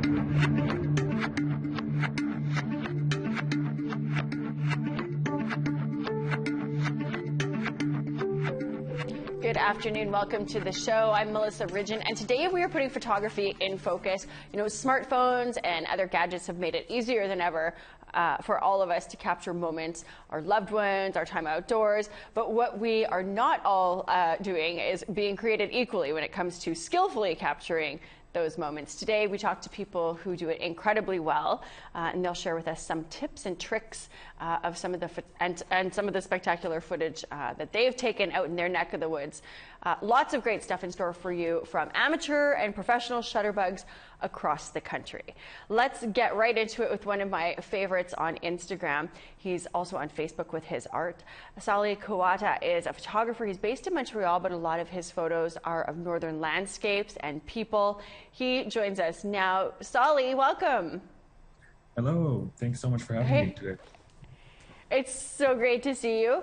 Good afternoon. Welcome to the show. I'm Millis, and today we are putting photography in focus. You know, smartphones and other gadgets have made it easier than ever for all of us to capture moments, our loved ones, our time outdoors. But what we are not all doing is being created equally when it comes to skillfully capturing those moments. Today we talk to people who do it incredibly well, and they'll share with us some tips and tricks of some of the and some of the spectacular footage that they've taken out in their neck of the woods. Lots of great stuff in store for you from amateur and professional shutterbugs across the country. Let's get right into it with one of my favorites on Instagram. He's also on Facebook with his art. Sally Kawata is a photographer. He's based in Montreal, but a lot of his photos are of northern landscapes and people. He joins us now. Sally, welcome. Hello. Thanks so much for having me today. It's so great to see you.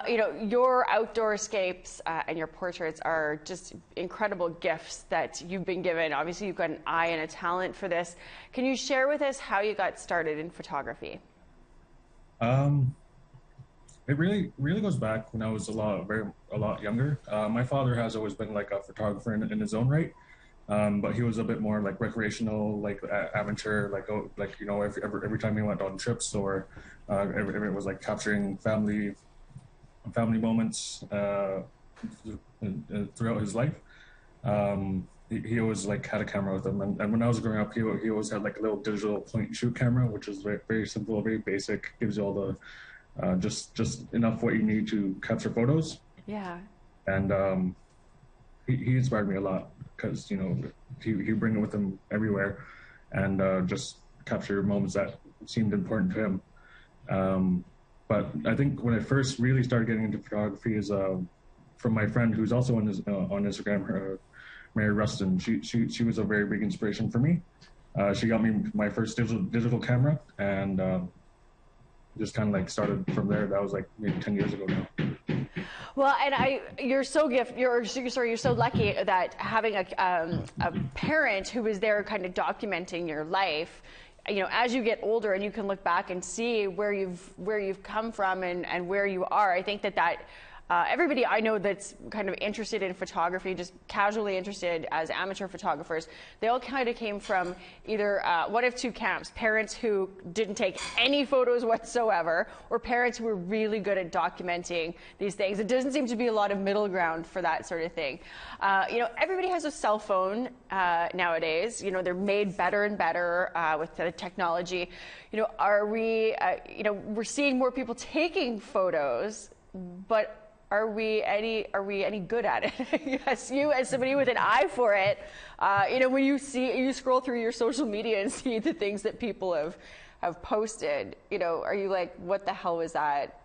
You know, your outdoor escapes and your portraits are just incredible gifts that you've been given. Obviously, you've got an eye and a talent for this. Can you share with us how you got started in photography? It really goes back when I was a lot younger. My father has always been like a photographer in his own right, but he was a bit more like recreational, like amateur, like you know, every time he went on trips or every it was like capturing family moments throughout his life. He always like had a camera with him, and when I was growing up, he always had like a little digital point and shoot camera, which is very, very simple, very basic, gives you all the just enough what you need to capture photos. Yeah. And he inspired me a lot because, you know, he bring it with him everywhere, and just capture moments that seemed important to him. But I think when I first really started getting into photography is from my friend who's also on Instagram, Mary Rustin. She was a very big inspiration for me. She got me my first digital camera, and just kind of like started from there. That was like maybe 10 years ago now. Well, and you're so lucky that having a parent who was there kind of documenting your life. You know, as you get older and you can look back and see where you've come from and where you are, I think that everybody I know that's kind of interested in photography, just casually interested as amateur photographers, they all kind of came from either one of two camps: parents who didn't take any photos whatsoever, or parents who were really good at documenting these things. It doesn't seem to be a lot of middle ground for that sort of thing. You know, everybody has a cell phone nowadays. You know, they're made better and better with the technology. You know, are we? You know, we're seeing more people taking photos, but are we any good at it? Yes, you as somebody with an eye for it, you know, when you scroll through your social media and see the things that people have posted, you know, are you like, what the hell was that?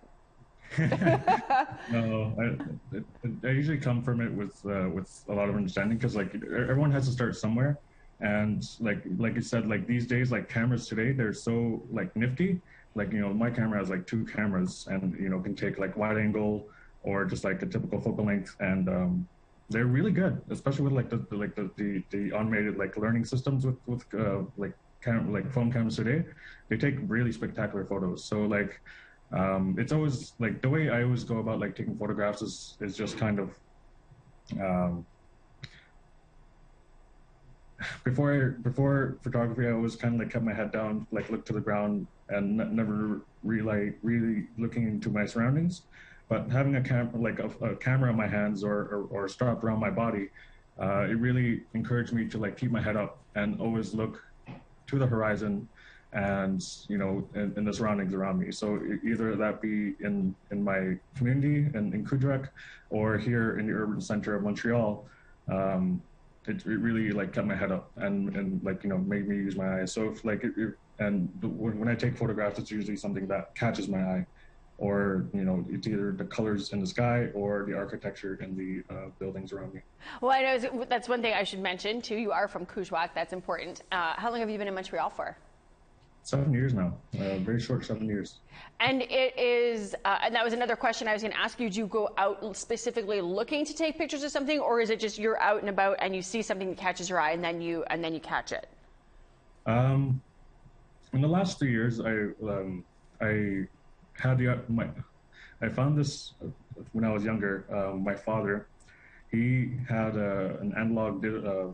No, I usually come from it with a lot of understanding, because like everyone has to start somewhere, and like you said, like these days, like cameras today, they're so like nifty. Like, you know, my camera has like 2 cameras, and you know, can take like wide angle or just like a typical focal length, and they're really good, especially with like the automated like learning systems with like phone cameras today. They take really spectacular photos. So like it's always like the way I always go about like taking photographs is just kind of before photography, I always kind of like kept my head down, like looked to the ground, and never really looking into my surroundings. But having a camera in my hands or strapped around my body, it really encouraged me to like keep my head up and always look to the horizon, and you know, in the surroundings around me. So either that be in my community in Kudrek, or here in the urban center of Montreal, it really like kept my head up and like, you know, made me use my eyes. So if like when I take photographs, it's usually something that catches my eye, or you know, it's either the colors in the sky or the architecture in the buildings around me. Well, I know that's one thing I should mention too. You are from Kujawak. That's important. How long have you been in Montreal for? 7 years now. Very short 7 years. And it is, and that was another question I was going to ask you. Do you go out specifically looking to take pictures of something, or is it just you're out and about and you see something that catches your eye and then you catch it? Um, in the last 3 years, I had I found this when I was younger. My father, he had an analog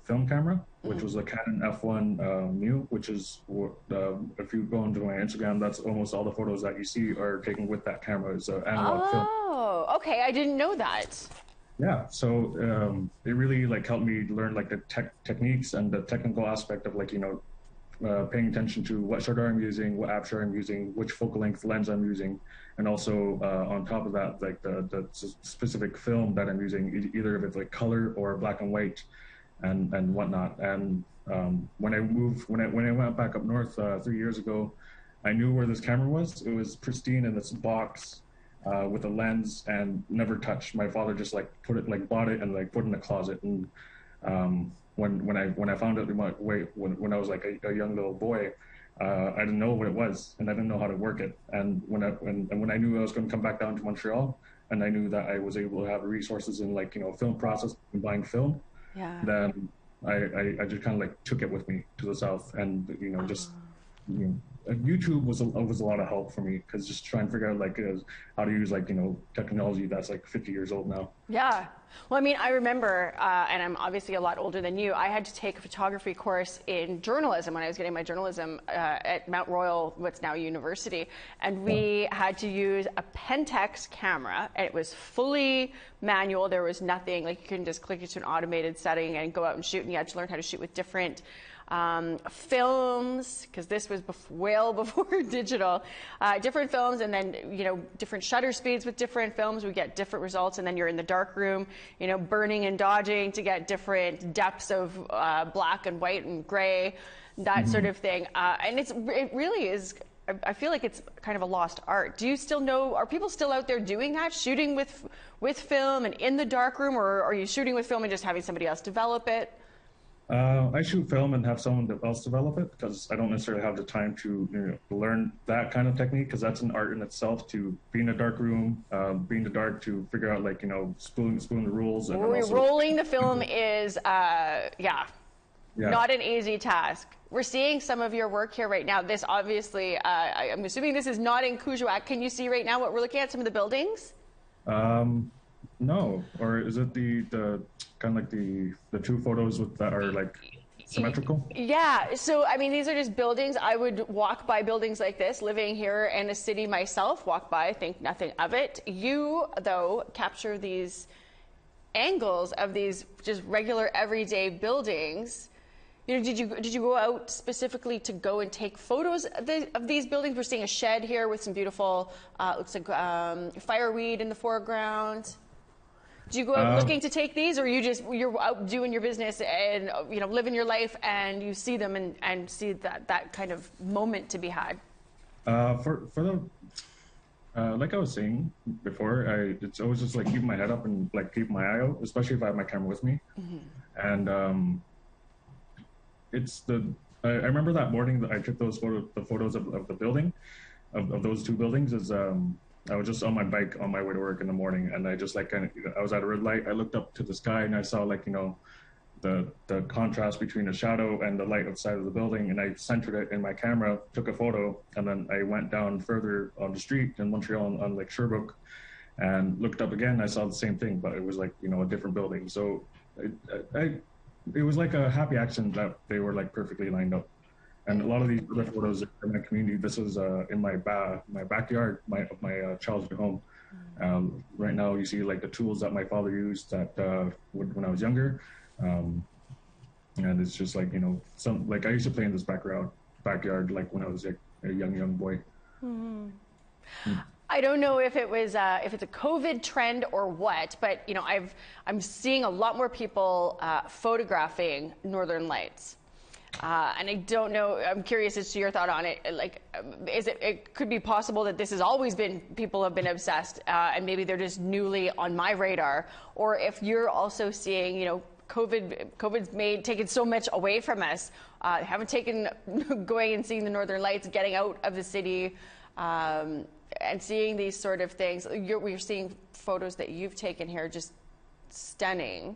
film camera, which was a Canon F1 Mu, which is if you go into my Instagram, that's almost all the photos that you see are taken with that camera. It's an analog film. Oh, okay. I didn't know that. Yeah, so it really like helped me learn like the techniques and the technical aspect of like paying attention to what shutter I'm using, what aperture I'm using, which focal length lens I'm using, and also on top of that, like the specific film that I'm using, either if it's like color or black and white, and whatnot. And when I went back up north 3 years ago, I knew where this camera was. It was pristine in this box. With a lens and never touched. My father just like bought it and like put it in a closet. And when I found it when I was like a young little boy, I didn't know what it was and I didn't know how to work it. And when I knew I was going to come back down to Montreal, and I knew that I was able to have resources in like film process and buying film, Yeah. then I just kind of like took it with me to the south, and just YouTube was a lot of help for me, because just trying to figure out like how to use like technology that's like 50 years old now. Yeah. Well, I mean, I remember, and I'm obviously a lot older than you, I had to take a photography course in journalism when I was getting my journalism at Mount Royal, what's now university. And we had to use a Pentax camera, and it was fully manual. There was nothing, like you couldn't just click it to an automated setting and go out and shoot, and you had to learn how to shoot with different films, because this was well before digital, different films, and then different shutter speeds with different films, we get different results. And then you're in the dark room, burning and dodging to get different depths of black and white and gray, that sort of thing. And it really is, I feel like it's kind of a lost art. Do you still know, are people still out there doing that, shooting with film and in the dark room, or are you shooting with film and just having somebody else develop it? I shoot film and have someone else develop it, because I don't necessarily have the time to learn that kind of technique, because that's an art in itself, to be in a dark room, be in the dark, to figure out like spooling the rules. And rolling the film is not an easy task. We're seeing some of your work here right now. This obviously, I'm assuming this is not in Kuujjuaq. Can you see right now what we're looking at, some of the buildings? No, or is it the kind of like the two photos that are like symmetrical? Yeah, so I mean, these are just buildings. I would walk by buildings like this, living here in a city myself, walk by, think nothing of it. You, though, capture these angles of these just regular everyday buildings. Did you go out specifically to go and take photos of these buildings? We're seeing a shed here with some beautiful, looks like fireweed in the foreground. Do you go out looking to take these, or you're out doing your business and living your life, and you see them and see that kind of moment to be had? For the like I was saying before, it's always just like keeping my head up and like keep my eye out, especially if I have my camera with me. And I remember that morning that I took the photos of the building, of those two buildings. I was just on my bike on my way to work in the morning, and I just like I was at a red light. I looked up to the sky and I saw like the contrast between the shadow and the light outside of the building, and I centered it in my camera, took a photo, and then I went down further on the street in Montreal on Lake Sherbrooke and looked up again. I saw the same thing, but it was like a different building. So it was like a happy accident that they were like perfectly lined up. And a lot of these other photos in my community, this was in my backyard, my childhood home. Right now, you see like the tools that my father used when I was younger, and it's just like some like I used to play in this backyard like when I was like a young boy. I don't know if it was if it's a COVID trend or what, but I'm seeing a lot more people photographing northern lights. And I don't know, I'm curious as to your thought on it. Like, it could be possible that this has always been, people have been obsessed, and maybe they're just newly on my radar, or if you're also seeing, COVID's taken so much away from us, haven't taken going and seeing the northern lights, getting out of the city, and seeing these sort of things. We're seeing photos that you've taken here, just stunning.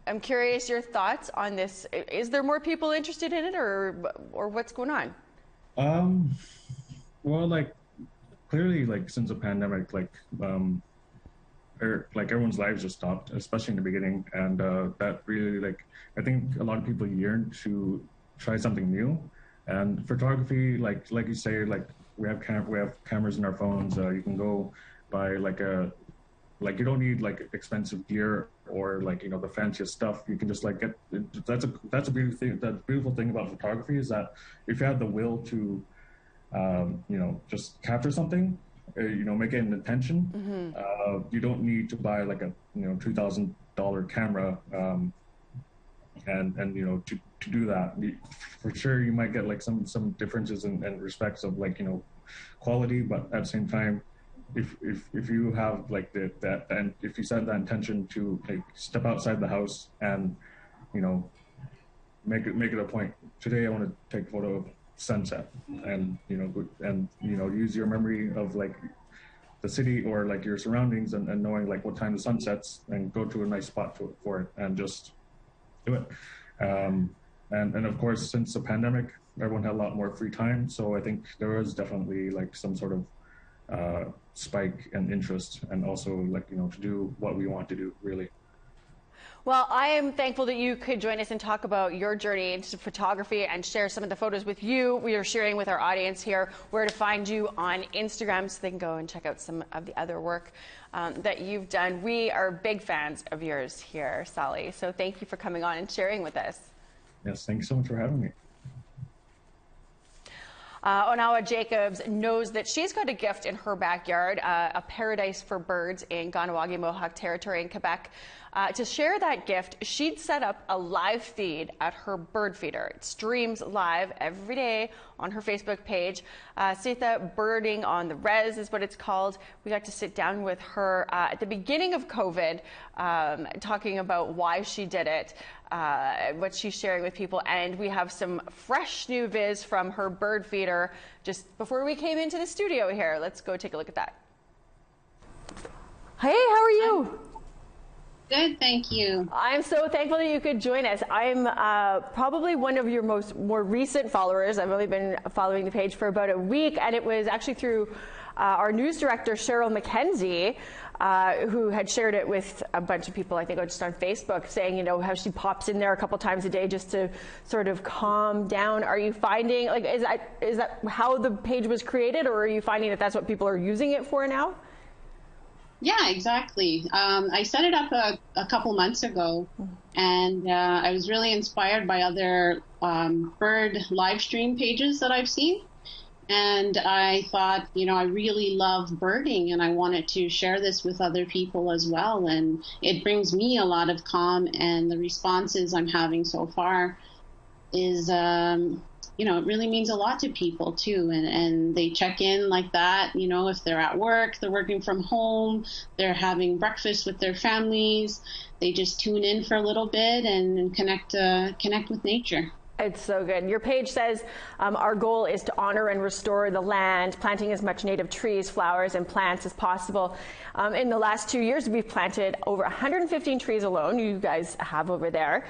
I'm curious your thoughts on this. Is there more people interested in it, or what's going on? Well, like clearly, like since the pandemic, like everyone's lives just stopped, especially in the beginning, and that really, like, I think a lot of people yearn to try something new, and photography, like you say, like we have cameras in our phones. You can go buy like you don't need like expensive gear or like the fanciest stuff. You can just like get. That's a beautiful thing. The beautiful thing about photography is that if you have the will to, just capture something, make it an intention. You don't need to buy like a $2,000 camera, and to do that. For sure, you might get like some differences in respects of like quality, but at the same time, if you have like that and if you set that intention to like step outside the house and make it a point. Today, I want to take a photo of sunset, and use your memory of like the city or like your surroundings and knowing like what time the sun sets and go to a nice spot for it and just do it. And of course, since the pandemic, everyone had a lot more free time, so I think there was definitely like some sort of spike in interest, and also like to do what we want to do, really. Well, I am thankful that you could join us and talk about your journey into photography and share some of the photos with you. We are sharing with our audience here where to find you on Instagram so they can go and check out some of the other work that you've done. We are big fans of yours here, Sally. So thank you for coming on and sharing with us. Yes, thanks so much for having me. Onawa Jacobs knows that she's got a gift in her backyard, a paradise for birds in Ganawagi Mohawk territory in Quebec. To share that gift, she'd set up a live feed at her bird feeder. It streams live every day on her Facebook page. Sitha Birding on the Res is what it's called. We got to sit down with her at the beginning of COVID, talking about why she did it, what she's sharing with people, and we have some fresh new viz from her bird feeder just before we came into the studio here. Let's go take a look at that. Hey, how are you? Good, thank you. I'm so thankful that you could join us. I'm probably one of your more recent followers. I've only been following the page for about a week, and it was actually through our news director, Cheryl McKenzie, who had shared it with a bunch of people, I think just on Facebook, saying, how she pops in there a couple times a day just to sort of calm down. Are you finding, like, is that how the page was created, or are you finding that that's what people are using it for now? Yeah, exactly. I set it up a couple months ago, and I was really inspired by other bird live stream pages that I've seen. And I thought, I really love birding, and I wanted to share this with other people as well. And it brings me a lot of calm, and the responses I'm having so far is, it really means a lot to people too. And they check in like that, if they're at work, they're working from home, they're having breakfast with their families, they just tune in for a little bit and connect with nature. It's so good. Your page says our goal is to honor and restore the land, planting as much native trees, flowers, and plants as possible. In the last 2 years, we've planted over 115 trees alone, you guys have over there.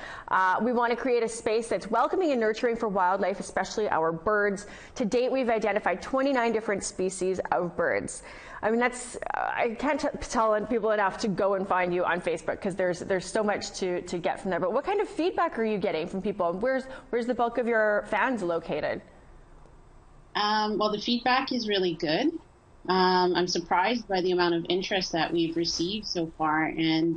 We want to create a space that's welcoming and nurturing for wildlife, especially our birds. To date, we've identified 29 different species of birds. I mean, I can't tell people enough to go and find you on Facebook, because there's so much to get from there. But what kind of feedback are you getting from people? Where's the bulk of your fans located? Well, the feedback is really good. I'm surprised by the amount of interest that we've received so far. And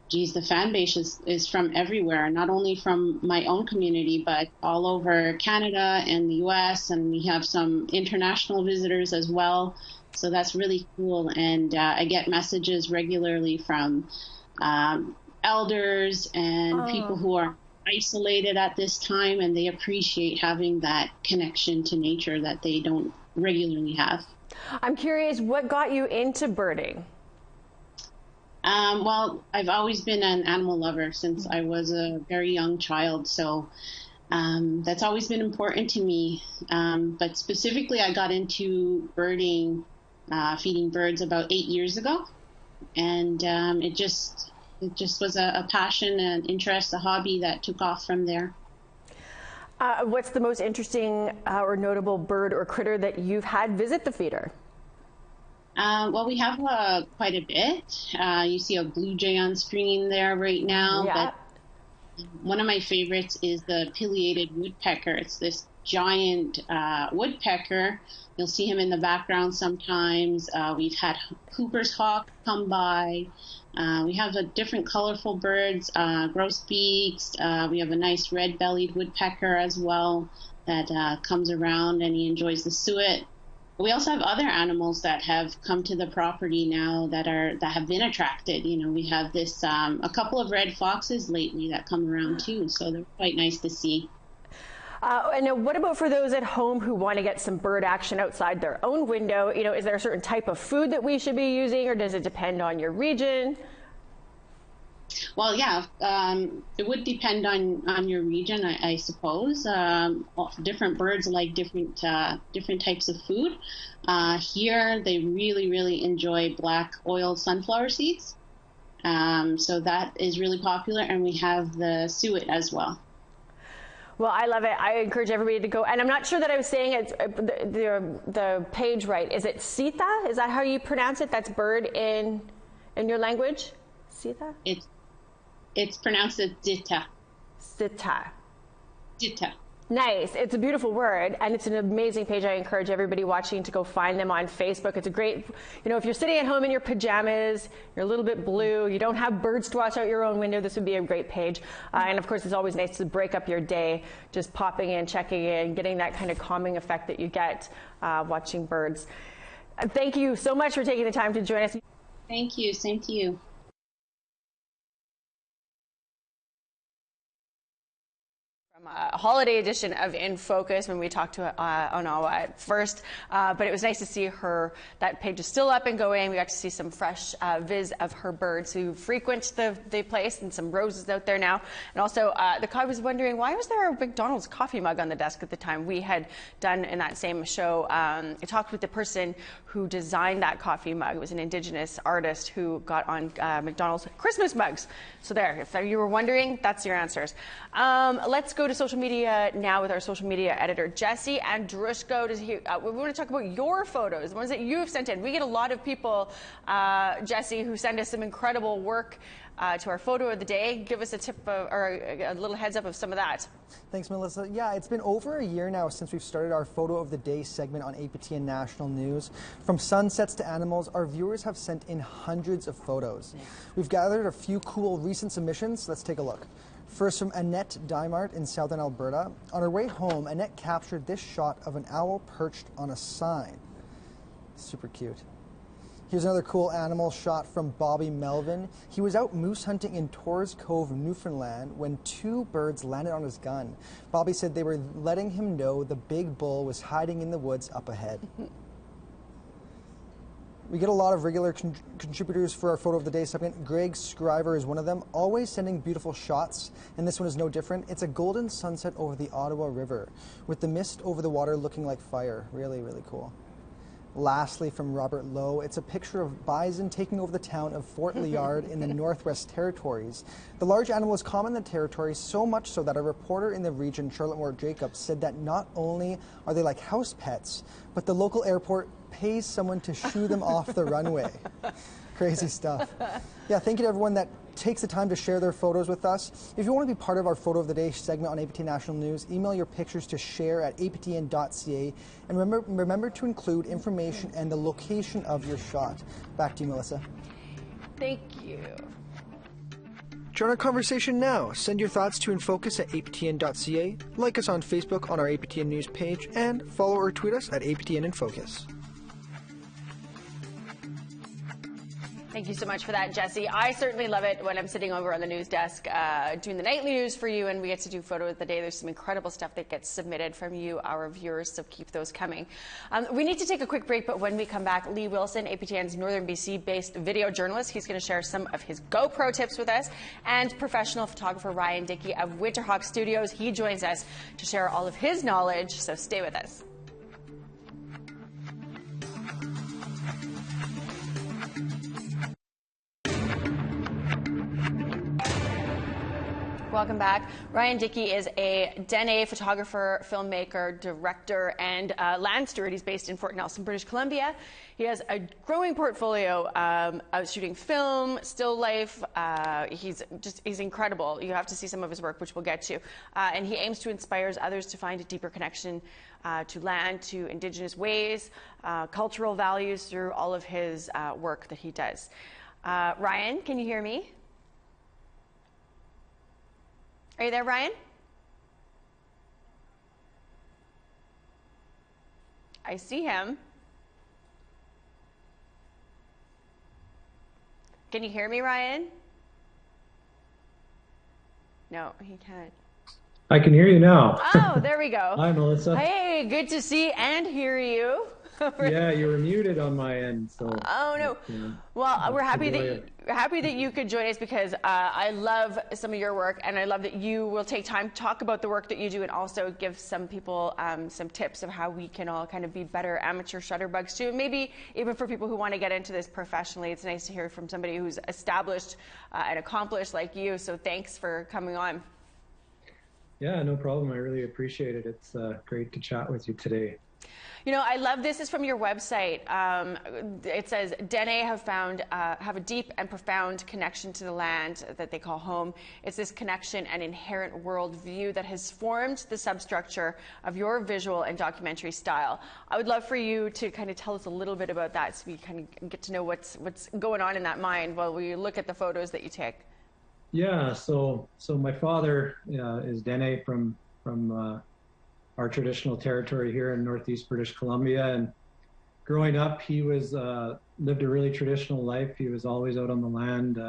the fan base is from everywhere, not only from my own community, but all over Canada and the US, and we have some international visitors as well. So that's really cool. And I get messages regularly from elders and people who are isolated at this time, and they appreciate having that connection to nature that they don't regularly have. I'm curious, what got you into birding? Well, I've always been an animal lover since I was a very young child, so that's always been important to me. But specifically, I got into birding, feeding birds about 8 years ago, and it just it just was a passion and interest, a hobby that took off from there. What's the most interesting or notable bird or critter that you've had visit the feeder? Well, we have quite a bit. You see a blue jay on screen there right now. Yeah. But one of my favorites is the pileated woodpecker. It's this giant woodpecker. You'll see him in the background sometimes. We've had Cooper's hawk come by. We have different colorful birds, grosbeaks. We have a nice red-bellied woodpecker as well that comes around, and he enjoys the suet. We also have other animals that have come to the property now that have been attracted. You know, we have this a couple of red foxes lately that come around too, so they're quite nice to see. And what about for those at home who want to get some bird action outside their own window? You know, is there a certain type of food that we should be using, or does it depend on your region? Well, yeah, it would depend on your region, I suppose. Different birds like different types of food. Here, they really, really enjoy black oiled sunflower seeds. So that is really popular, and we have the suet as well. Well, I love it. I encourage everybody to go. And I'm not sure that I was saying it's the page right. Is it Sita? Is that how you pronounce it? That's bird in your language? Sita? It's pronounced as Ditta. Sita. Ditta. Nice. It's a beautiful word, and it's an amazing page. I encourage everybody watching to go find them on Facebook. It's a great, you know, if you're sitting at home in your pajamas, you're a little bit blue, you don't have birds to watch out your own window, this would be a great page. And of course, it's always nice to break up your day, just popping in, checking in, getting that kind of calming effect that you get watching birds. Thank you so much for taking the time to join us. Thank you. Same to you. A holiday edition of InFocus when we talked to Onawa at first, but it was nice to see her. That page is still up and going. We got to see some fresh viz of her birds who frequent the place, and some roses out there now. And also, I was wondering, why was there a McDonald's coffee mug on the desk at the time? We had done in that same show, I talked with the person who designed that coffee mug. It was an Indigenous artist who got on McDonald's Christmas mugs. So there, if you were wondering, that's your answers. Let's go to social media now with our social media editor, Jesse Andrushko. We want to talk about your photos, the ones that you have sent in. We get a lot of people, Jesse, who send us some incredible work to our photo of the day. Give us a tip or a little heads up of some of that. Thanks, Melissa. Yeah, it's been over a year now since we've started our Photo of the Day segment on APTN National News. From sunsets to animals, our viewers have sent in hundreds of photos. Yeah. We've gathered a few cool recent submissions. Let's take a look. First, from Annette Dimart in southern Alberta. On her way home, Annette captured this shot of an owl perched on a sign. Super cute. Here's another cool animal shot from Bobby Melvin. He was out moose hunting in Torres Cove, Newfoundland, when two birds landed on his gun. Bobby said they were letting him know the big bull was hiding in the woods up ahead. We get a lot of regular contributors for our Photo of the Day segment. Greg Scriver is one of them, always sending beautiful shots, and this one is no different. It's a golden sunset over the Ottawa River, with the mist over the water looking like fire. Really, really cool. Lastly, from Robert Lowe, it's a picture of bison taking over the town of Fort Liard in the Northwest Territories. The large animal is common in the territory, so much so that a reporter in the region, Charlotte Moore Jacobs, said that not only are they like house pets, but the local airport pays someone to shoo them off the runway. Crazy stuff. Yeah, thank you to everyone that takes the time to share their photos with us. If you want to be part of our Photo of the Day segment on APTN National News, email your pictures to share@aptn.ca, and remember to include information and the location of your shot. Back to you, Melissa. Thank you. Join our conversation now. Send your thoughts to infocus@aptn.ca, like us on Facebook on our APTN News page, and follow or tweet us at APTN InFocus. Thank you so much for that, Jesse. I certainly love it when I'm sitting over on the news desk doing the nightly news for you, and we get to do Photo of the Day. There's some incredible stuff that gets submitted from you, our viewers, so keep those coming. We need to take a quick break, but when we come back, Lee Wilson, APTN's Northern BC-based video journalist, he's going to share some of his GoPro tips with us, and professional photographer Ryan Dickey of Winterhawk Studios. He joins us to share all of his knowledge, so stay with us. Welcome back. Ryan Dickey is a Dene photographer, filmmaker, director, and land steward. He's based in Fort Nelson, British Columbia. He has a growing portfolio of shooting film, still life. He's incredible. You have to see some of his work, which we'll get to. And he aims to inspire others to find a deeper connection to land, to Indigenous ways, cultural values through all of his work that he does. Ryan, can you hear me? Are you there, Ryan? I see him. Can you hear me, Ryan? No, he can't. I can hear you now. Oh, there we go. Hi, Melissa. Hey, good to see and hear you. Yeah, you were muted on my end, so. Oh no. Well, we're happy that you could join us because I love some of your work, and I love that you will take time to talk about the work that you do, and also give some people some tips of how we can all kind of be better amateur shutterbugs too. Maybe even for people who want to get into this professionally, it's nice to hear from somebody who's established and accomplished like you. So thanks for coming on. Yeah, no problem. I really appreciate it. It's great to chat with you today. You know, I love this is from your website. It says Dene have a deep and profound connection to the land that they call home. It's this connection and inherent worldview that has formed the substructure of your visual and documentary style. I would love for you to kind of tell us a little bit about that, so we kind of get to know what's going on in that mind while we look at the photos that you take. Yeah, so my father is Dene from our traditional territory here in Northeast British Columbia. And growing up, he was lived a really traditional life. He was always out on the land,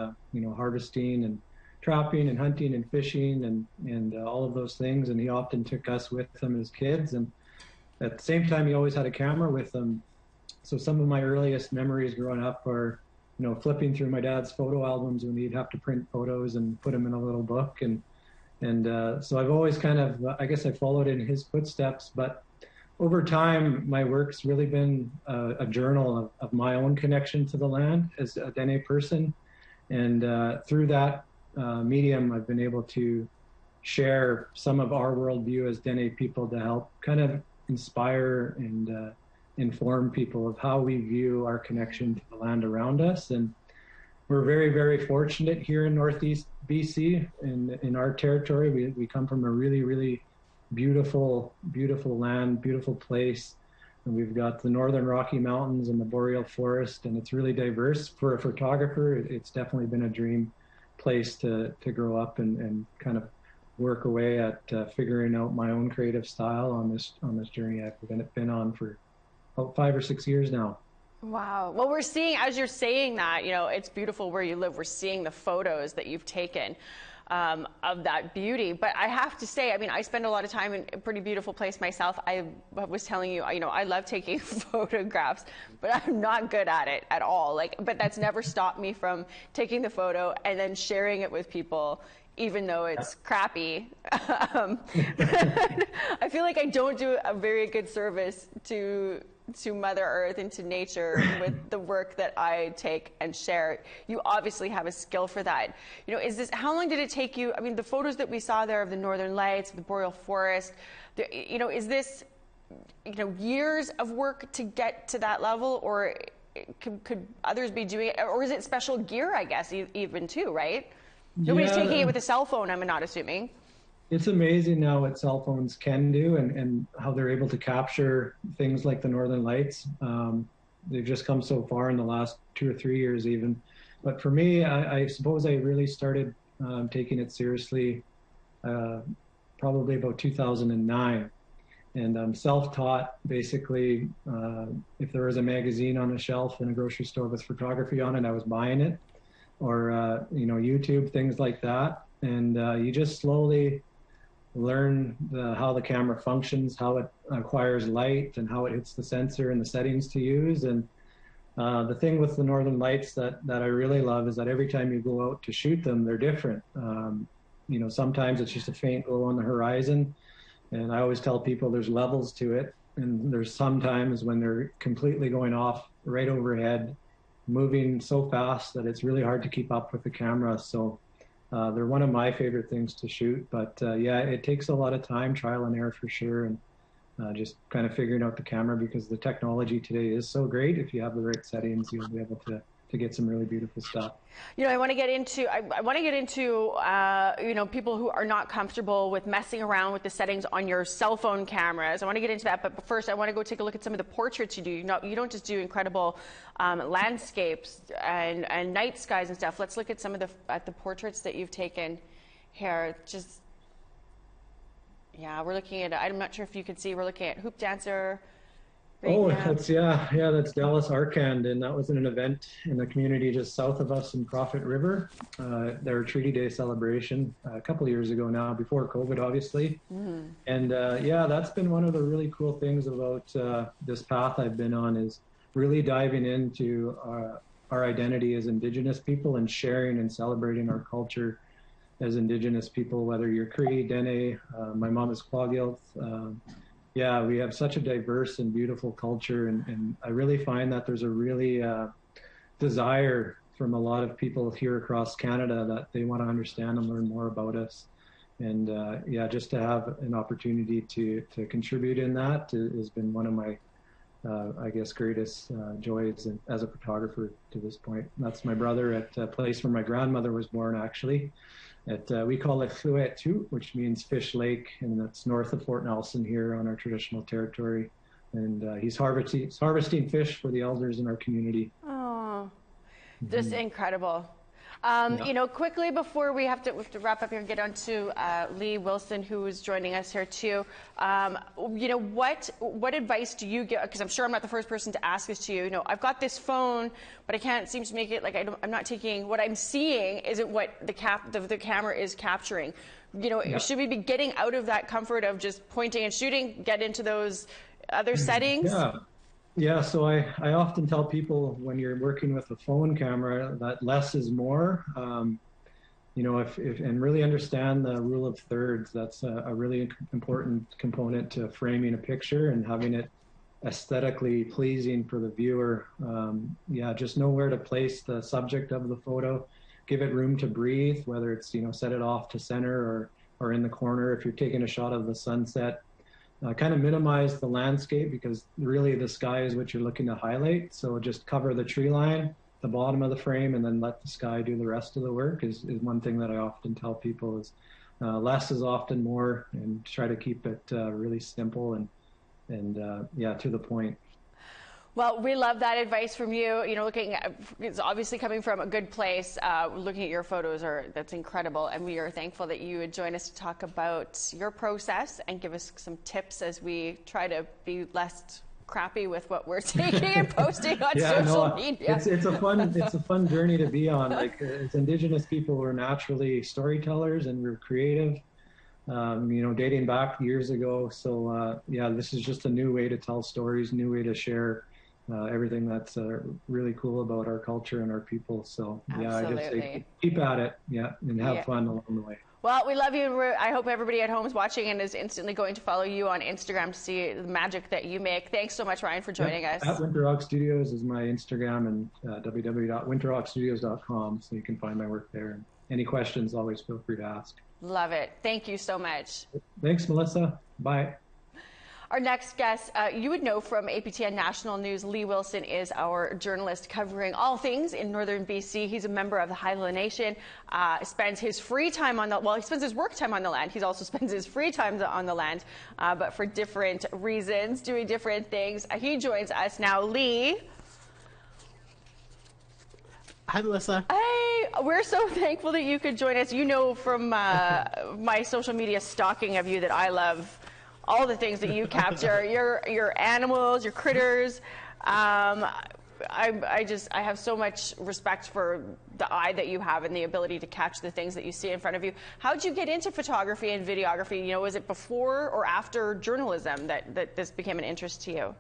harvesting and trapping and hunting and fishing and all of those things. And he often took us with him as kids. And at the same time, he always had a camera with him. So some of my earliest memories growing up are, flipping through my dad's photo albums when he'd have to print photos and put them in a little book. And so I've always kind of, I guess I followed in his footsteps, but over time, my work's really been a journal of my own connection to the land as a Dene person. And through that medium, I've been able to share some of our worldview as Dene people to help kind of inspire and inform people of how we view our connection to the land around us. And we're very, very fortunate here in Northeast BC in our territory. We come from a really, really beautiful land, beautiful place. And we've got the Northern Rocky Mountains and the Boreal Forest, and it's really diverse. For a photographer, it's definitely been a dream place to grow up and kind of work away at figuring out my own creative style on this journey I've been on for about 5 or 6 years now. Wow. Well, we're seeing, as you're saying that, it's beautiful where you live. We're seeing the photos that you've taken of that beauty. But I have to say, I spend a lot of time in a pretty beautiful place myself. I was telling you, I love taking photographs, but I'm not good at it at all. But that's never stopped me from taking the photo and then sharing it with people, even though it's crappy. I feel like I don't do a very good service to Mother Earth and to nature with the work that I take and share. You obviously have a skill for that. How long did it take you? The photos that we saw there of the Northern Lights, of the Boreal Forest, is this, years of work to get to that level, or could others be doing it? Or is it special gear, I guess, even too, right? Nobody's taking it with a cell phone, I'm not assuming. It's amazing now what cell phones can do and how they're able to capture things like the Northern Lights. They've just come so far in the last 2 or 3 years even. But for me, I suppose I really started taking it seriously probably about 2009. And I'm self-taught, basically. If there was a magazine on a shelf in a grocery store with photography on it, I was buying it. Or, YouTube, things like that. And you just slowly learn how the camera functions, how it acquires light, and how it hits the sensor and the settings to use. And the thing with the Northern Lights that I really love is that every time you go out to shoot them, they're different. Sometimes it's just a faint glow on the horizon. And I always tell people there's levels to it. And there's some times when they're completely going off right overhead, moving so fast that it's really hard to keep up with the camera. So They're one of my favorite things to shoot, but yeah, it takes a lot of time, trial and error for sure, and just kind of figuring out the camera, because the technology today is so great. If you have the right settings, you'll be able to get some really beautiful stuff. You know, I want to get into you know, people who are not comfortable with messing around with the settings on your cell phone cameras. I want to get into that, but first I want to go take a look at some of the portraits you do. You don't just do incredible landscapes and night skies and stuff. Let's look at some of the portraits that you've taken here. Just, yeah, we're looking at, I'm not sure if you can see, we're looking at Hoop Dancer. Oh, that's, yeah, that's Dallas Arcand, and that was in an event in the community just south of us in Prophet River, their Treaty Day celebration a couple of years ago now, before COVID, obviously. And yeah, that's been one of the really cool things about this path I've been on, is really diving into our identity as Indigenous people and sharing and celebrating our culture as Indigenous people, whether you're Cree, Dene, my mom is Kwagilth. Yeah, we have such a diverse and beautiful culture, and I really find that there's a really desire from a lot of people here across Canada that they want to understand and learn more about us. And yeah, just to have an opportunity to contribute in that has been one of my, I guess, greatest joys as a photographer to this point. And that's my brother at a place where my grandmother was born, actually. We call it Fluetu, which means fish lake, and that's north of Fort Nelson here on our traditional territory. And he's harvesting fish for the elders in our community. Oh, just incredible. You know, quickly before we have to wrap up here and get on to Lee Wilson, who is joining us here too. You know, what advice do you give? Because I'm sure I'm not the first person to ask this to you. You know, I've got this phone, but I can't seem to make it, like, I'm not taking, what I'm seeing isn't what the camera is capturing. You know, should we be getting out of that comfort of just pointing and shooting, get into those other settings? Yeah, so I often tell people when you're working with a phone camera that less is more. You know, if and really understand the rule of thirds. That's a really important component to framing a picture and having it aesthetically pleasing for the viewer. Yeah, just know where to place the subject of the photo. Give it room to breathe, whether it's, you know, set it off to center or in the corner. If you're taking a shot of the sunset, kind of minimize the landscape, because really the sky is what you're looking to highlight. So just cover the tree line, the bottom of the frame, and then let the sky do the rest of the work is one thing that I often tell people is less is often more, and try to keep it really simple and yeah, to the point. Well, we love that advice from you. You know, it's obviously coming from a good place. Looking at your photos, that's incredible, and we are thankful that you would join us to talk about your process and give us some tips as we try to be less crappy with what we're taking and posting on social media. It's a fun journey to be on. Like, as Indigenous people, we're naturally storytellers and we're creative. You know, dating back years ago. So yeah, this is just a new way to tell stories, new way to share everything that's really cool about our culture and our people. So yeah, I just say keep at it, yeah, and have fun along the way. Well, we love you. I hope everybody at home is watching and is instantly going to follow you on Instagram to see the magic that you make. Thanks so much, Ryan, for joining us. At Winterhawk Studios is my Instagram, and www.winterhawkstudios.com, so you can find my work there. And any questions, always feel free to ask. Love it. Thank you so much. Thanks, Melissa. Bye. Our next guest, you would know from APTN National News, Lee Wilson is our journalist covering all things in northern BC. He's a member of the Haisla Nation, spends his free time on he spends his work time on the land. He also spends his free time on the land, but for different reasons, doing different things. He joins us now. Lee. Hi, Melissa. Hey, we're so thankful that you could join us. You know from my social media stalking of you that I love all the things that you capture, your animals, your critters. I have so much respect for the eye that you have and the ability to catch the things that you see in front of you. How did you get into photography and videography? You know, was it before or after journalism that this became an interest to you?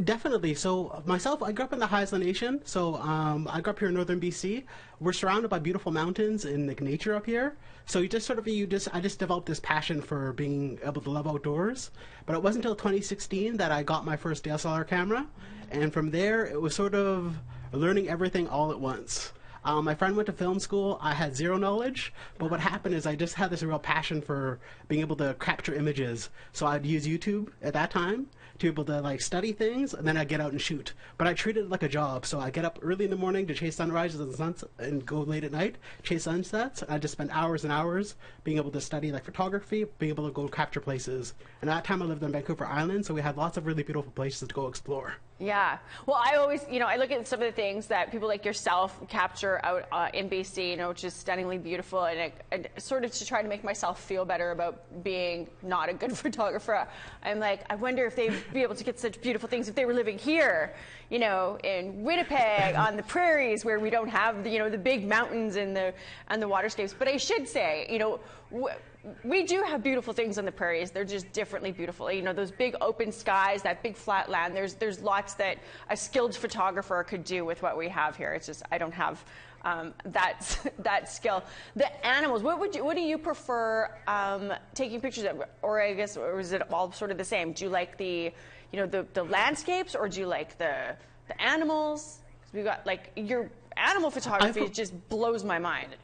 Definitely. So myself, I grew up in the Haisla Nation. So I grew up here in northern BC. We're surrounded by beautiful mountains and like nature up here. So I just developed this passion for being able to love outdoors. But it wasn't until 2016 that I got my first DSLR camera, and from there it was sort of learning everything all at once. My friend went to film school. I had zero knowledge, but what happened is I just had this real passion for being able to capture images. So I'd use YouTube at that time to be able to like study things, and then I'd get out and shoot. But I treated it like a job. So I get up early in the morning to chase sunrises and sunsets, and go late at night chase sunsets. And I just spend hours and hours being able to study like photography, being able to go capture places. And at that time I lived on Vancouver Island, so we had lots of really beautiful places to go explore. Yeah. Well, I always, I look at some of the things that people like yourself capture out in BC, which is stunningly beautiful, and sort of to try to make myself feel better about being not a good photographer. I'm like, I wonder if they'd be able to get such beautiful things if they were living here, in Winnipeg, on the prairies where we don't have the big mountains and the waterscapes. But I should say, we do have beautiful things on the prairies. They're just differently beautiful. Those big open skies, that big flat land. There's lots that a skilled photographer could do with what we have here. It's just I don't have that skill. The animals. What do you prefer taking pictures of, or I guess, or is it all sort of the same? Do you like the landscapes, or do you like the animals? 'Cause we got your animal photography just blows my mind.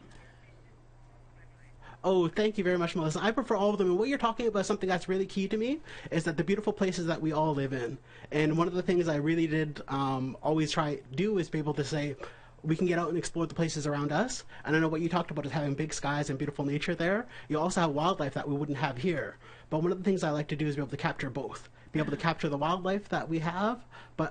Oh, thank you very much, Melissa. I prefer all of them. And what you're talking about, something that's really key to me, is that the beautiful places that we all live in. And one of the things I really did always try to do is be able to say, we can get out and explore the places around us. And I know what you talked about is having big skies and beautiful nature there. You also have wildlife that we wouldn't have here. But one of the things I like to do is be able to capture both. Be able to capture the wildlife that we have,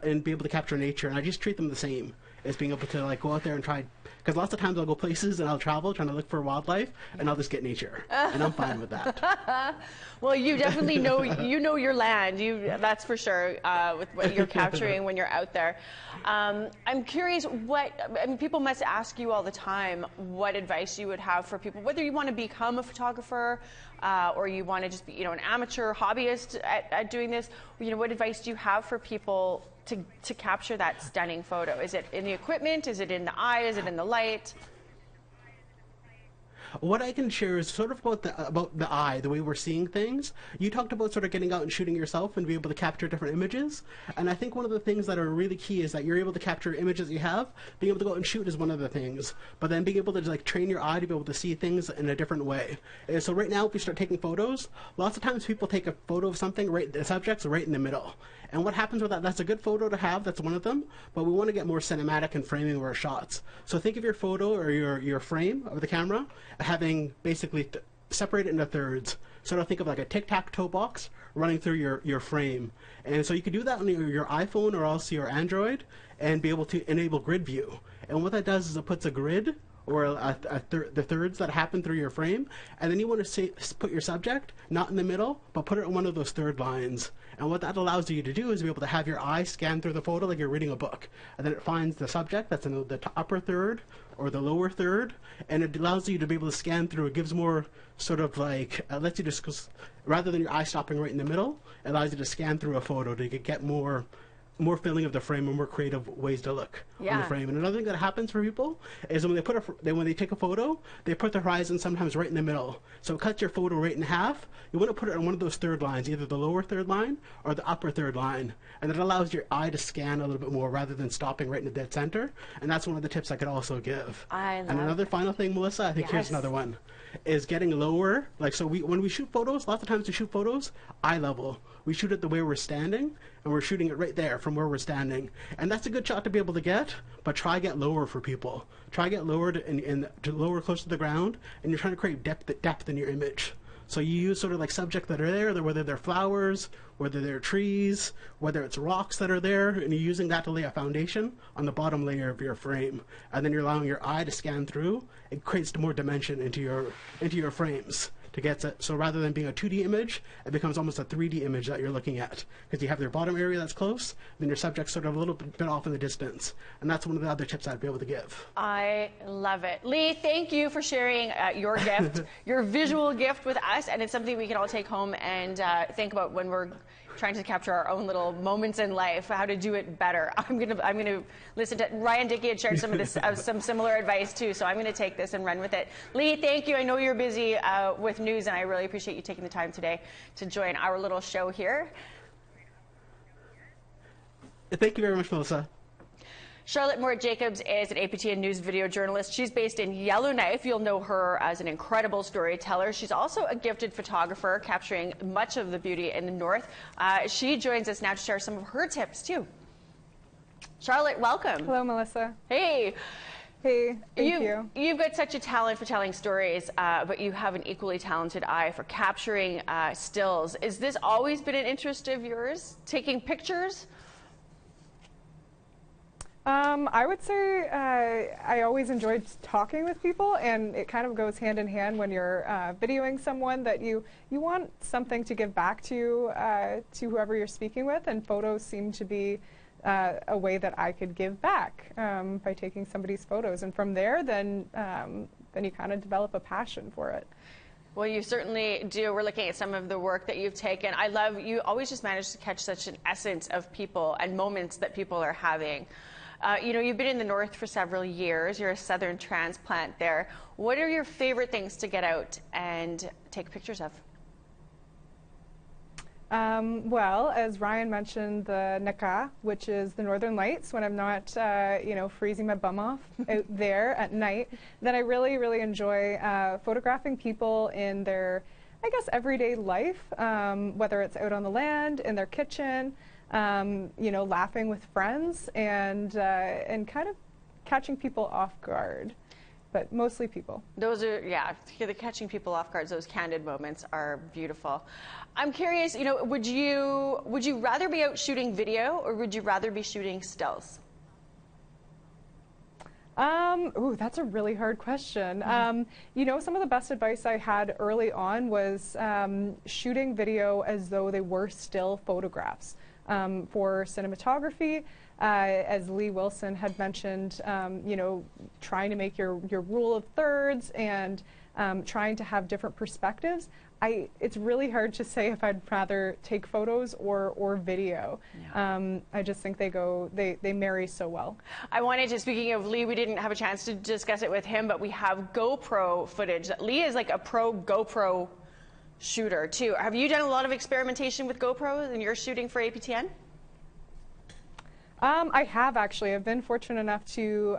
and be able to capture nature. And I just treat them the same as being able to go out there and try. Because lots of times I'll go places and I'll travel trying to look for wildlife, and I'll just get nature, and I'm fine with that. Well, you definitely know your land. That's for sure with what you're capturing when you're out there. I'm curious people must ask you all the time what advice you would have for people, whether you want to become a photographer or you want to just be an amateur hobbyist at doing this. What advice do you have for people to capture that stunning photo? Is it in the equipment? Is it in the eye? Is it in the light? What I can share is sort of about the eye, the way we're seeing things. You talked about sort of getting out and shooting yourself and be able to capture different images. And I think one of the things that are really key is that you're able to capture images you have. Being able to go out and shoot is one of the things. But then being able to train your eye to be able to see things in a different way. And so right now, if we start taking photos, lots of times people take a photo of something, the subject's right in the middle. And what happens with that, that's a good photo to have, that's one of them, but we want to get more cinematic and framing of our shots. So think of your photo or your frame of the camera having basically separated into thirds. So think of like a tic-tac-toe box running through your frame. And so you can do that on your iPhone or else your Android and be able to enable grid view. And what that does is it puts a grid or the thirds that happen through your frame, and then you want to put your subject not in the middle, but put it on one of those third lines. And what that allows you to do is be able to have your eye scan through the photo like you're reading a book, and then it finds the subject that's in the upper third or the lower third, and it allows you to be able to scan through. It gives more sort of lets you just, rather than your eye stopping right in the middle, it allows you to scan through a photo to get more feeling of the frame and more creative ways to look on the frame. And another thing that happens for people is when they take a photo, they put the horizon sometimes right in the middle. So it cuts your photo right in half. You want to put it on one of those third lines, either the lower third line or the upper third line. And it allows your eye to scan a little bit more rather than stopping right in the dead center. And that's one of the tips I could also give. And another final thing, Melissa, I think here's another one, is getting lower. When we shoot photos, lots of times we shoot photos eye level. We shoot it the way we're standing, and we're shooting it right there from where we're standing. And that's a good shot to be able to get, but try get lower for people. Try get lower to lower close to the ground, and you're trying to create depth in your image. So you use sort of like subjects that are there, whether they're flowers, whether they're trees, whether it's rocks that are there, and you're using that to lay a foundation on the bottom layer of your frame. And then you're allowing your eye to scan through. It creates more dimension into your frames. To get it. So rather than being a 2D image, it becomes almost a 3D image that you're looking at. Because you have your bottom area that's close, then your subject's sort of a little bit off in the distance. And that's one of the other tips I'd be able to give. I love it. Lee, thank you for sharing your gift, your visual gift with us. And it's something we can all take home and think about when we're trying to capture our own little moments in life, how to do it better. I'm gonna listen to Ryan Dickey had shared some of this, some similar advice too. So I'm gonna take this and run with it. Lee, thank you. I know you're busy with news, and I really appreciate you taking the time today to join our little show here. Thank you very much, Melissa. Charlotte Mora Jacobs is an APTN News video journalist. She's based in Yellowknife. You'll know her as an incredible storyteller. She's also a gifted photographer, capturing much of the beauty in the north. She joins us now to share some of her tips, too. Charlotte, welcome. Hello, Melissa. Hey. Hey, thank you. You've got such a talent for telling stories, but you have an equally talented eye for capturing stills. Has this always been an interest of yours, taking pictures? I would say I always enjoyed talking with people, and it kind of goes hand in hand when you're videoing someone that you want something to give back to whoever you're speaking with, and photos seem to be a way that I could give back by taking somebody's photos, and from there, then you kind of develop a passion for it. Well, you certainly do. We're looking at some of the work that you've taken. I love you always just manage to catch such an essence of people and moments that people are having. You know, you've been in the north for several years. You're a southern transplant there. What are your favorite things to get out and take pictures of? Well, as Ryan mentioned, the Naka, which is the Northern Lights, when I'm not, you know, freezing my bum off out there at night, then I really, really enjoy photographing people in their, I guess, everyday life, whether it's out on the land, in their kitchen, you know, laughing with friends, and kind of catching people off guard. But mostly people. Those are, yeah, the catching people off guard, those candid moments are beautiful. I'm curious, you know, would you rather be out shooting video, or would you rather be shooting stills? Ooh, that's a really hard question. You know, some of the best advice I had early on was shooting video as though they were still photographs. For cinematography, as Lee Wilson had mentioned, you know, trying to make your rule of thirds and trying to have different perspectives. It's really hard to say if I'd rather take photos or video. Yeah. I just think they marry so well. I wanted to, speaking of Lee, we didn't have a chance to discuss it with him, but we have GoPro footage. Lee is like a pro GoPro shooter too. Have you done a lot of experimentation with GoPro in your shooting for APTN? I have actually. I've been fortunate enough to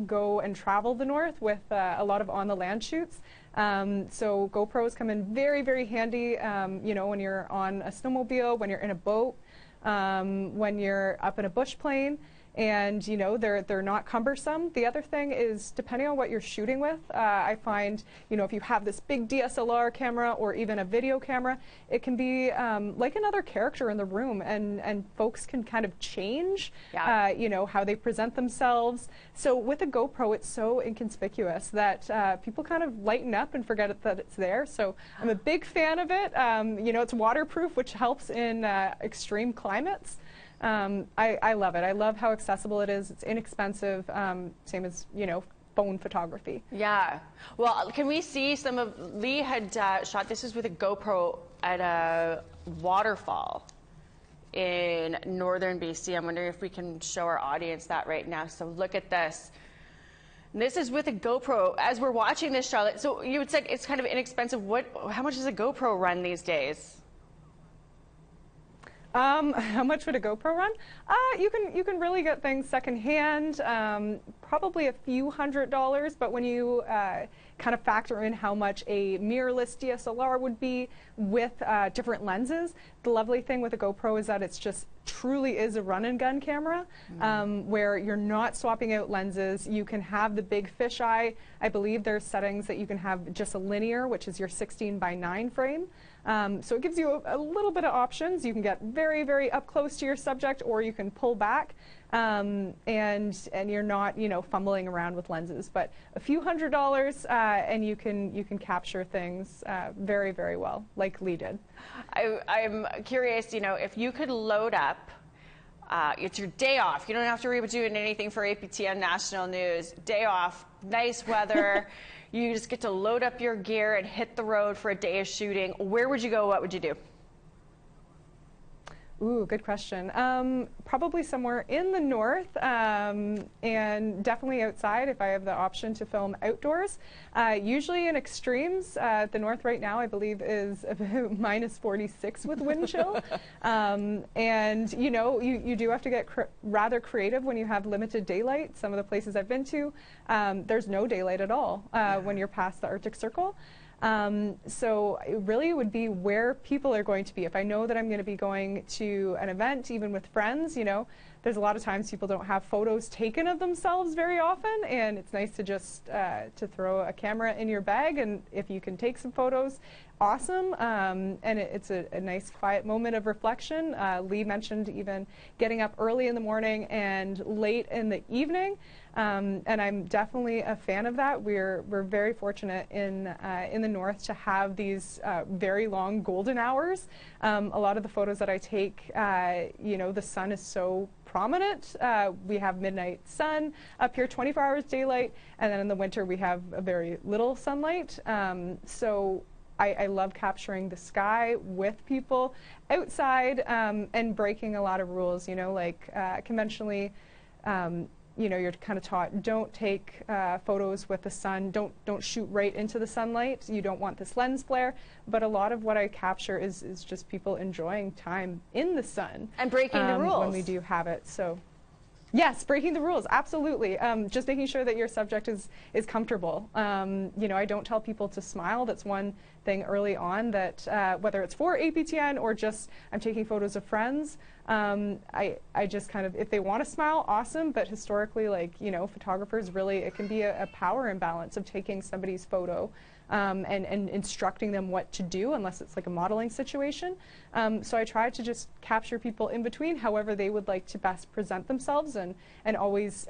go and travel the north with a lot of on-the-land shoots. So GoPros come in very, very handy, you know, when you're on a snowmobile, when you're in a boat, when you're up in a bush plane. And, you know, they're not cumbersome. The other thing is, depending on what you're shooting with, I find, you know, if you have this big DSLR camera or even a video camera, it can be like another character in the room, and folks can kind of change, yeah. You know, how they present themselves. So with a GoPro, it's so inconspicuous that people kind of lighten up and forget that it's there. So I'm a big fan of it. You know, it's waterproof, which helps in extreme climates. I love it. I love how accessible it is. It's inexpensive, same as, you know, phone photography. Yeah. Well, can we see some of, Lee had shot, this is with a GoPro at a waterfall in northern BC. I'm wondering if we can show our audience that right now. So look at this. This is with a GoPro. As we're watching this, Charlotte, so you had said it's kind of inexpensive. How much does a GoPro run these days? How much would a GoPro run? You can really get things secondhand, probably a few $100s, but when you kind of factor in how much a mirrorless DSLR would be with different lenses, the lovely thing with a GoPro is that it's just truly is a run and gun camera, where you're not swapping out lenses. You can have the big fisheye. I believe there's settings that you can have just a linear, which is your 16:9 frame. So it gives you a little bit of options. You can get very, very up close to your subject, or you can pull back, and you're not, you know, fumbling around with lenses. But a few $100s, and you can capture things very, very well, like Lee did. I'm curious, you know, if you could load up. It's your day off. You don't have to worry about doing anything for APTN National News. Day off, nice weather. You just get to load up your gear and hit the road for a day of shooting. Where would you go? What would you do? Ooh, good question. Probably somewhere in the north, and definitely outside if I have the option to film outdoors. Usually in extremes. The north right now, I believe, is about minus 46 with wind chill. And you know, you do have to get rather creative when you have limited daylight. Some of the places I've been to, there's no daylight at all when you're past the Arctic Circle. So it really would be where people are going to be. If I know that I'm going to be going to an event, even with friends, you know, there's a lot of times people don't have photos taken of themselves very often, and it's nice to just to throw a camera in your bag, and if you can take some photos, awesome. And it's a nice quiet moment of reflection. Lee mentioned even getting up early in the morning and late in the evening. And I'm definitely a fan of that. We're very fortunate in the north to have these very long golden hours. A lot of the photos that I take, you know, the sun is so prominent. We have midnight sun up here, 24 hours daylight, and then in the winter we have a very little sunlight. So I love capturing the sky with people outside and breaking a lot of rules. You know, like conventionally. You know, you're kind of taught, don't take photos with the sun, don't shoot right into the sunlight, you don't want this lens flare, but a lot of what I capture is just people enjoying time in the sun. And breaking the rules. When we do have it, so. Yes, breaking the rules, absolutely. Just making sure that your subject is comfortable. You know, I don't tell people to smile. That's one thing early on that whether it's for APTN or just I'm taking photos of friends, I just kind of, if they want to smile, awesome. But historically, like, you know, photographers really, it can be a power imbalance of taking somebody's photo and instructing them what to do unless it's like a modeling situation. So I try to just capture people in between, however they would like to best present themselves, and always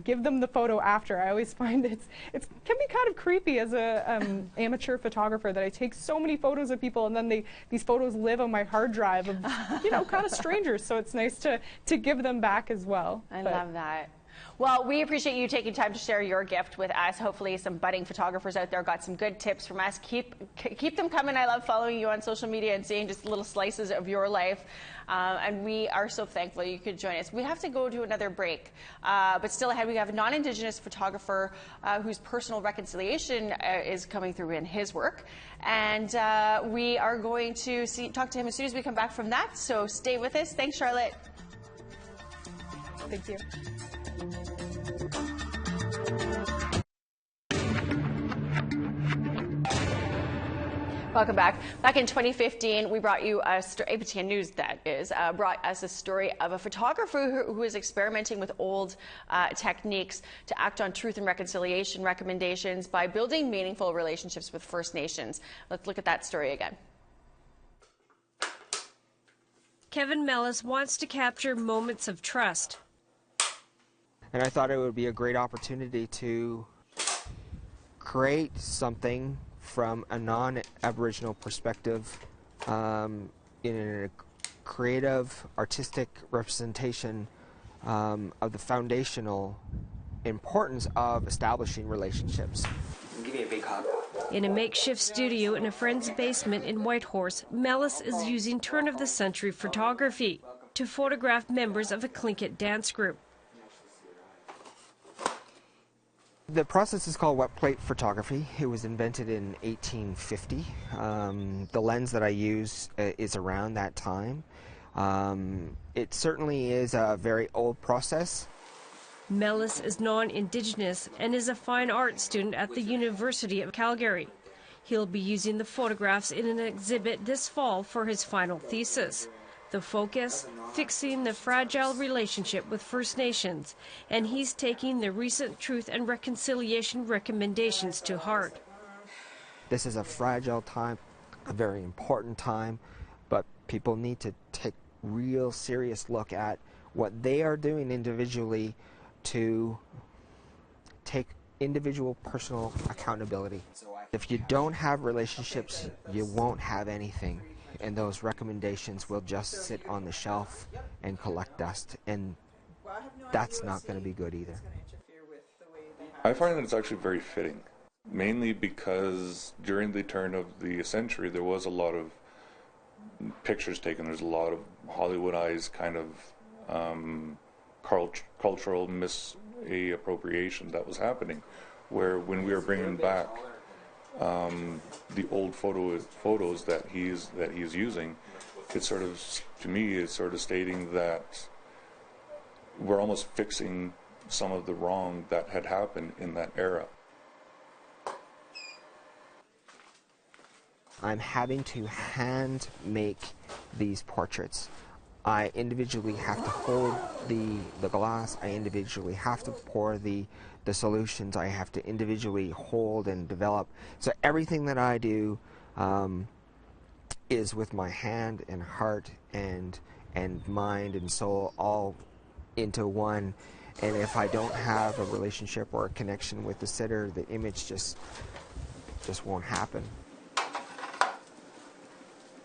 give them the photo after. I always find it can be kind of creepy as a amateur photographer that I take so many photos of people and then these photos live on my hard drive of, you know, kind of strangers. So it's nice to give them back as well. I love that. Well, we appreciate you taking time to share your gift with us. Hopefully some budding photographers out there got some good tips from us. Keep them coming. I love following you on social media and seeing just little slices of your life. And we are so thankful you could join us. We have to go to another break. But still ahead, we have a non-Indigenous photographer whose personal reconciliation is coming through in his work. And we are going to talk to him as soon as we come back from that. So stay with us. Thanks, Charlotte. Thank you. Welcome back. Back in 2015, we brought you a story, APTN News that is, brought us a story of a photographer who is experimenting with old techniques to act on truth and reconciliation recommendations by building meaningful relationships with First Nations. Let's look at that story again. Kevin Millis wants to capture moments of trust. And I thought it would be a great opportunity to create something from a non-Aboriginal perspective in a creative, artistic representation of the foundational importance of establishing relationships. Give me a big hug. In a makeshift studio in a friend's basement in Whitehorse, Millis is using turn-of-the-century photography to photograph members of a Tlingit dance group. The process is called wet plate photography. It was invented in 1850. The lens that I use is around that time. It certainly is a very old process. Millis is non-Indigenous and is a fine art student at the University of Calgary. He'll be using the photographs in an exhibit this fall for his final thesis. The focus, fixing the fragile relationship with First Nations, and he's taking the recent truth and reconciliation recommendations to heart. This is a fragile time, a very important time, but people need to take real serious look at what they are doing individually to take individual personal accountability. If you don't have relationships, you won't have anything. And those recommendations will just sit on the shelf and collect dust, and that's not going to be good either. I find that it's actually very fitting, mainly because during the turn of the century there was a lot of pictures taken. There's a lot of Hollywoodized kind of cultural misappropriation that was happening, where when we were bringing back the old photos that he's using, it's sort of, to me, it's sort of stating that we're almost fixing some of the wrong that had happened in that era. I'm having to hand make these portraits. I individually have to hold the glass. I individually have to pour the solutions. I have to individually hold and develop. So everything that I do is with my hand and heart and mind and soul all into one. And if I don't have a relationship or a connection with the sitter, the image just won't happen.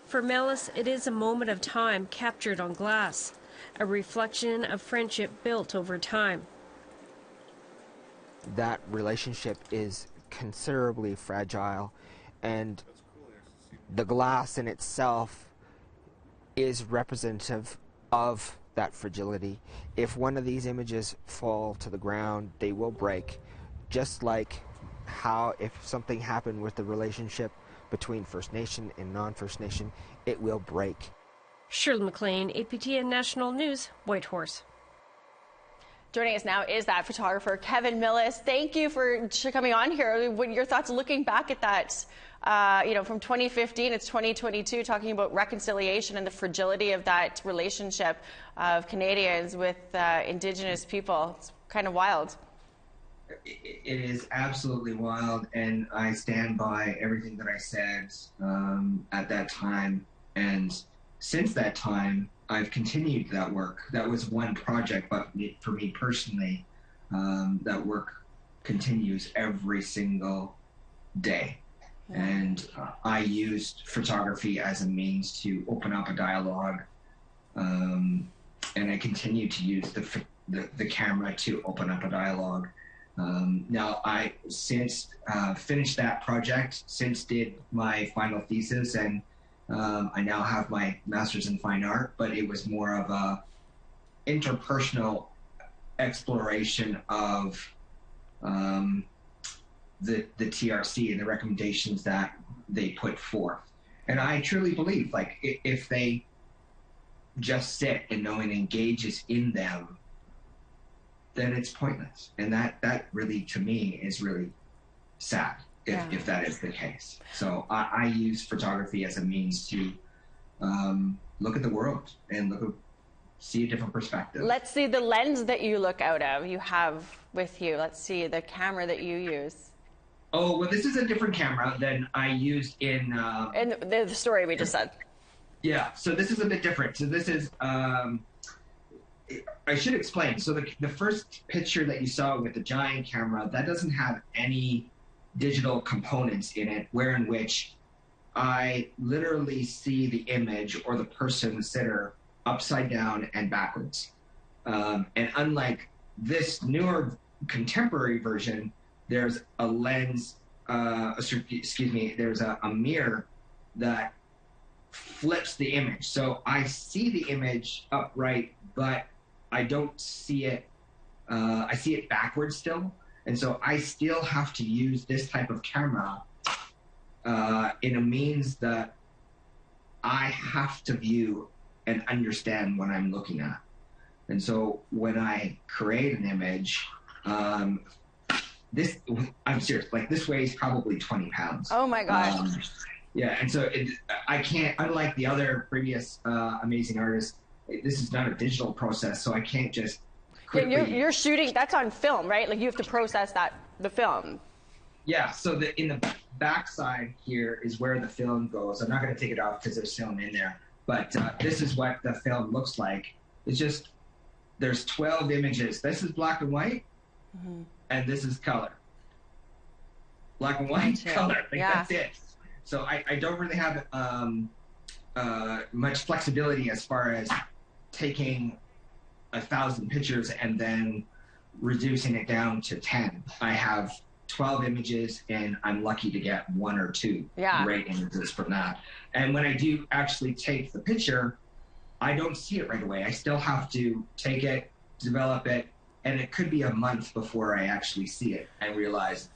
For Millis, it is a moment of time captured on glass, a reflection of friendship built over time. That relationship is considerably fragile, and the glass in itself is representative of that fragility. If one of these images fall to the ground, they will break, just like how if something happened with the relationship between First Nation and non-First Nation, it will break. Shirley McLean, APTN National News, Whitehorse. Joining us now is that photographer, Kevin Millis. Thank you for coming on here. What are your thoughts looking back at that, from 2015, it's 2022, talking about reconciliation and the fragility of that relationship of Canadians with Indigenous people? It's kind of wild. It is absolutely wild, and I stand by everything that I said at that time. And since that time, I've continued that work. That was one project, but for me personally, that work continues every single day. Yeah. And I used photography as a means to open up a dialogue, and I continue to use the camera to open up a dialogue. Now, I since finished that project, since did my final thesis, and I now have my master's in fine art, but it was more of a interpersonal exploration of the TRC and the recommendations that they put forth. And I truly believe, like, if they just sit and no one engages in them, then it's pointless. And that really, to me, is really sad if that is the case. So I use photography as a means to look at the world and see a different perspective. Let's see the lens that you look out of, you have with you. Let's see the camera that you use. Oh, well, this is a different camera than I used in the story we just said. Yeah, so this is a bit different. So this is, I should explain. So the first picture that you saw with the giant camera, that doesn't have any digital components in it, wherein which I literally see the image or the person, the sitter, upside down and backwards. And unlike this newer contemporary version, there's a lens, there's a mirror that flips the image. So I see the image upright, but I don't see it, I see it backwards still. And so I still have to use this type of camera in a means that I have to view and understand what I'm looking at. And so when I create an image, I'm serious, like this weighs probably 20 pounds. Oh my gosh. Yeah, and so I can't, unlike the other previous amazing artists, this is not a digital process, so I can't just quickly... Yeah, you're shooting, that's on film, right? Like you have to process the film. Yeah, so in the back side here is where the film goes. I'm not going to take it off because there's film in there, but this is what the film looks like. It's just, there's 12 images. This is black and white, and this is color. Black and white, color, like that's it. So I don't really have much flexibility as far as taking 1,000 pictures and then reducing it down to 10. I have 12 images, and I'm lucky to get 1 or 2 great images from that. And when I do actually take the picture, I don't see it right away. I still have to take it, develop it, and it could be a month before I actually see it and realize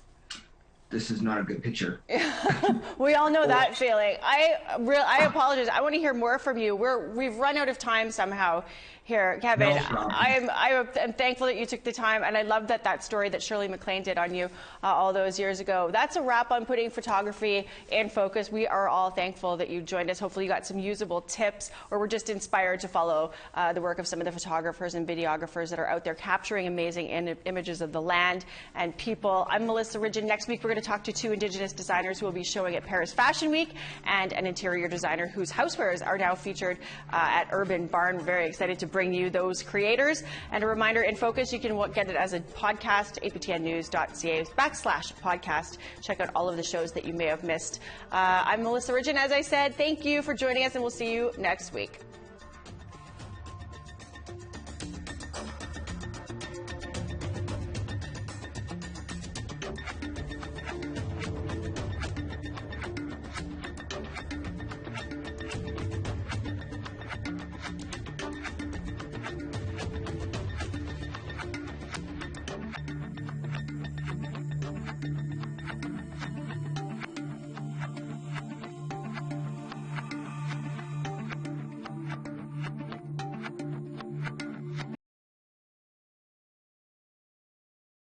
this is not a good picture. We all know that feeling. I apologize. I want to hear more from you. We've run out of time somehow here, Kevin. No problem. I'm thankful that you took the time, and I love that story that Shirley MacLaine did on you all those years ago. That's a wrap on putting photography in focus. We are all thankful that you joined us. Hopefully you got some usable tips, or were just inspired to follow the work of some of the photographers and videographers that are out there capturing amazing images of the land and people. I'm Melissa Ridgen. Next week we're going to talk to 2 Indigenous designers who will be showing at Paris Fashion Week, and an interior designer whose housewares are now featured at Urban Barn. We're very excited to bring you those creators. And a reminder, InFocus, you can get it as a podcast, aptnnews.ca/podcast. Check out all of the shows that you may have missed. I'm Melissa Ridgen. As I said, thank you for joining us, and we'll see you next week.